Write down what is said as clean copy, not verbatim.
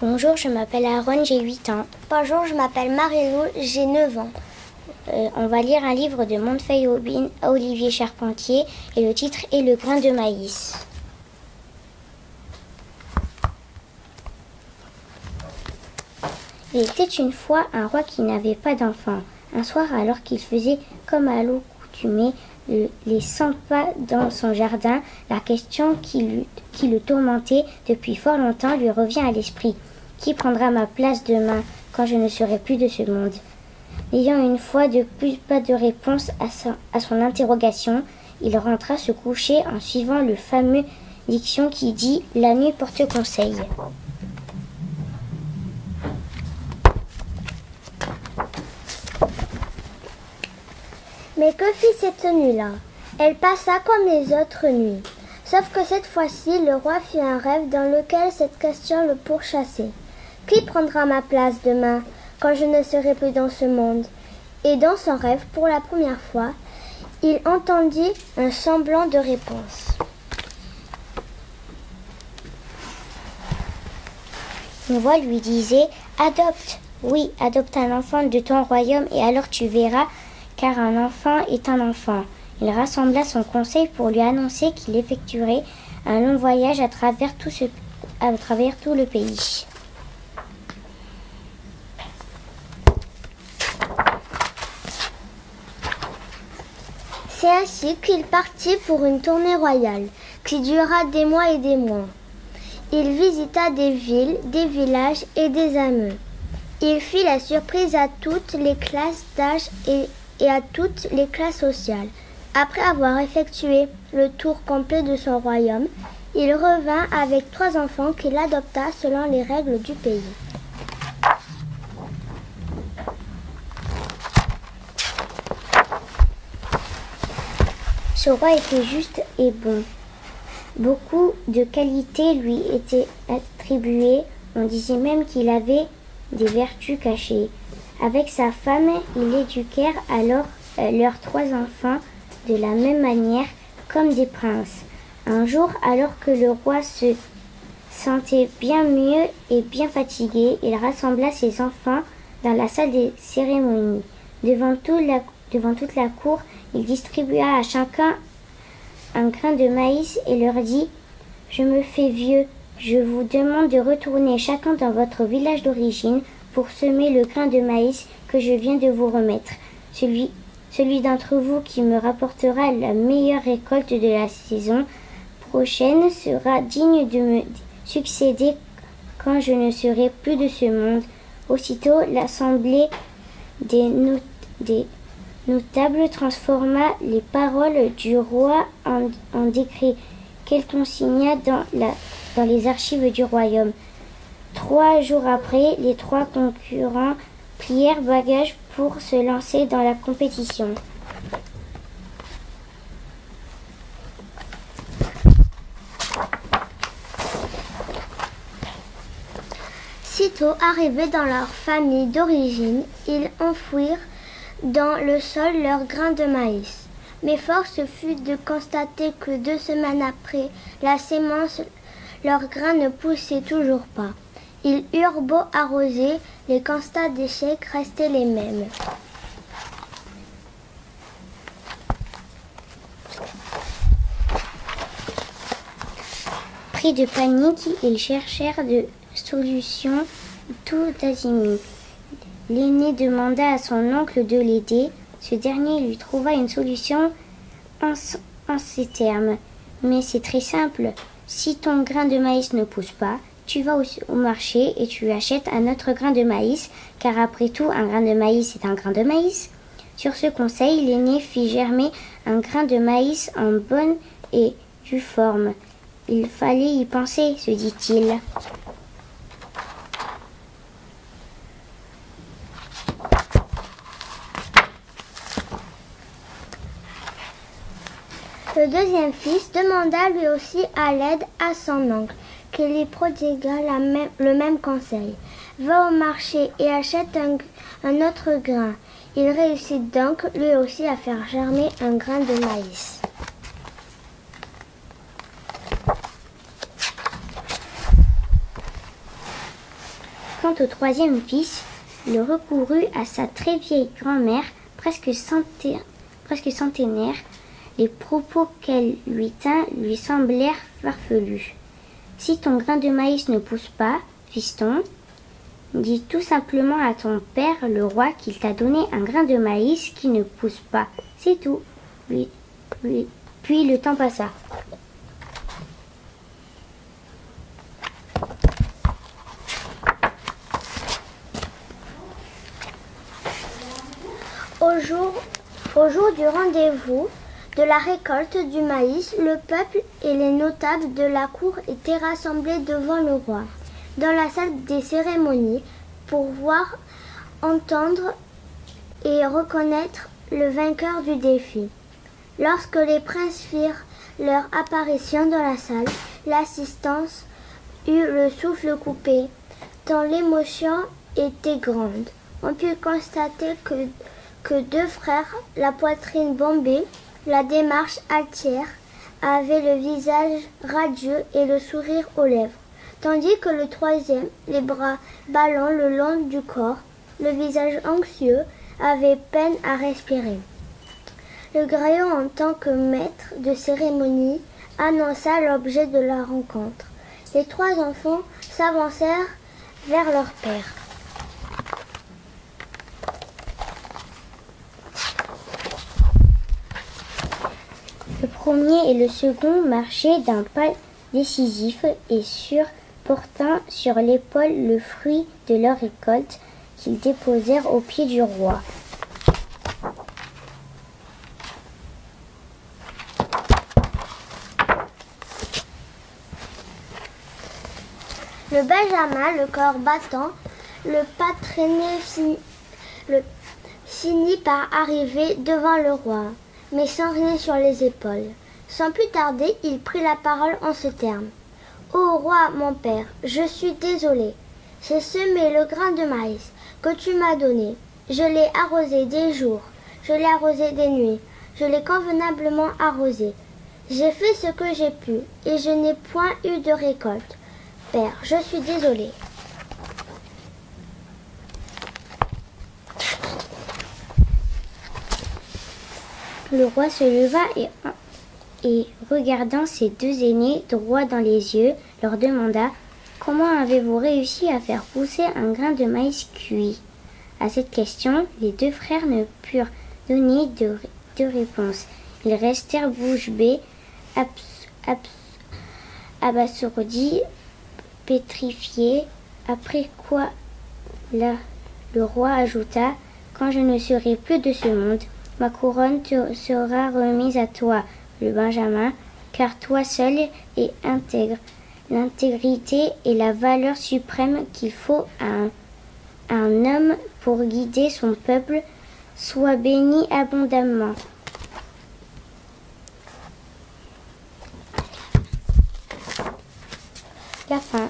Bonjour, je m'appelle Aaron, j'ai 8 ans. Bonjour, je m'appelle Marilou, j'ai 9 ans. On va lire un livre de Montefeuille-Aubin à Olivier Charpentier et le titre est Le grain de maïs. Il était une fois un roi qui n'avait pas d'enfant. Un soir, alors qu'il faisait comme à l'accoutumée les 100 pas dans son jardin, la question qui le tourmentait depuis fort longtemps lui revient à l'esprit. Qui prendra ma place demain, quand je ne serai plus de ce monde ? N'ayant une fois de plus pas de réponse à son interrogation, il rentra se coucher en suivant le fameux diction qui dit « La nuit porte conseil ». Mais que fit cette nuit-là ? Elle passa comme les autres nuits. Sauf que cette fois-ci, le roi fit un rêve dans lequel cette question le pourchassait. Qui prendra ma place demain, quand je ne serai plus dans ce monde ? Et dans son rêve, pour la première fois, il entendit un semblant de réponse. Une voix lui disait « Adopte, oui, adopte un enfant de ton royaume et alors tu verras, car un enfant est un enfant. » Il rassembla son conseil pour lui annoncer qu'il effectuerait un long voyage à travers tout le pays. C'est ainsi qu'il partit pour une tournée royale, qui dura des mois et des mois. Il visita des villes, des villages et des hameaux. Il fit la surprise à toutes les classes d'âge et à toutes les classes sociales. Après avoir effectué le tour complet de son royaume, il revint avec 3 enfants qu'il adopta selon les règles du pays. Ce roi était juste et bon. Beaucoup de qualités lui étaient attribuées. On disait même qu'il avait des vertus cachées. Avec sa femme, ils éduquèrent alors leurs 3 enfants de la même manière, comme des princes. Un jour, alors que le roi se sentait bien mieux et bien fatigué, il rassembla ses enfants dans la salle des cérémonies. Devant toute la cour, il distribua à chacun un grain de maïs et leur dit « Je me fais vieux, je vous demande de retourner chacun dans votre village d'origine pour semer le grain de maïs que je viens de vous remettre. Celui d'entre vous qui me rapportera la meilleure récolte de la saison prochaine sera digne de me succéder quand je ne serai plus de ce monde. » Aussitôt, l'assemblée des notables transforma les paroles du roi en décret qu'elle consigna dans les archives du royaume. 3 jours après, les 3 concurrents plièrent bagages pour se lancer dans la compétition. Sitôt arrivés dans leur famille d'origine, ils enfouirent dans le sol leurs grains de maïs. Mais force fut de constater que 2 semaines après la sémence, leurs grains ne poussaient toujours pas. Ils eurent beau arroser, les constats d'échec restaient les mêmes. Pris de panique, ils cherchèrent des solutions tout azimut. L'aîné demanda à son oncle de l'aider. Ce dernier lui trouva une solution en ces termes. « Mais c'est très simple. Si ton grain de maïs ne pousse pas, tu vas au marché et tu achètes un autre grain de maïs, car après tout, un grain de maïs est un grain de maïs. » Sur ce conseil, l'aîné fit germer un grain de maïs en bonne et due forme. « Il fallait y penser, se dit-il. » Le deuxième fils demanda lui aussi à l'aide à son oncle, qui lui prodigua le même conseil. « Va au marché et achète un autre grain. » Il réussit donc lui aussi à faire germer un grain de maïs. Quant au troisième fils, il recourut à sa très vieille grand-mère, presque centenaire. Les propos qu'elle lui tint lui semblèrent farfelus. « Si ton grain de maïs ne pousse pas, fiston, dis tout simplement à ton père, le roi, qu'il t'a donné un grain de maïs qui ne pousse pas. C'est tout. » Puis le temps passa. Au jour du rendez-vous de la récolte du maïs, le peuple et les notables de la cour étaient rassemblés devant le roi, dans la salle des cérémonies, pour voir, entendre et reconnaître le vainqueur du défi. Lorsque les princes firent leur apparition dans la salle, l'assistance eut le souffle coupé, tant l'émotion était grande. On put constater que deux frères, la poitrine bombée, la démarche altière, avaient le visage radieux et le sourire aux lèvres, tandis que le troisième, les bras ballants le long du corps, le visage anxieux, avait peine à respirer. Le grillon, en tant que maître de cérémonie, annonça l'objet de la rencontre. Les trois enfants s'avancèrent vers leur père. Le premier et le second marchaient d'un pas décisif et sûr, portant sur l'épaule le fruit de leur récolte qu'ils déposèrent aux pieds du roi. Le Benjamin, le corps battant, le pas traîné, finit par arriver devant le roi, mais sans rien sur les épaules. Sans plus tarder, il prit la parole en ces termes. « Ô roi, mon père, je suis désolé. J'ai semé le grain de maïs que tu m'as donné. Je l'ai arrosé des jours, je l'ai arrosé des nuits, je l'ai convenablement arrosé. J'ai fait ce que j'ai pu et je n'ai point eu de récolte. Père, je suis désolé. » Le roi se leva et regardant ses deux aînés droit dans les yeux, leur demanda « Comment avez-vous réussi à faire pousser un grain de maïs cuit ?» À cette question, les deux frères ne purent donner de réponse. Ils restèrent bouche bée, abasourdis, pétrifiés, après quoi le roi ajouta « Quand je ne serai plus de ce monde, ma couronne sera remise à toi, le Benjamin, car toi seul es intègre. L'intégrité est la valeur suprême qu'il faut à un homme pour guider son peuple. Sois béni abondamment. » La fin.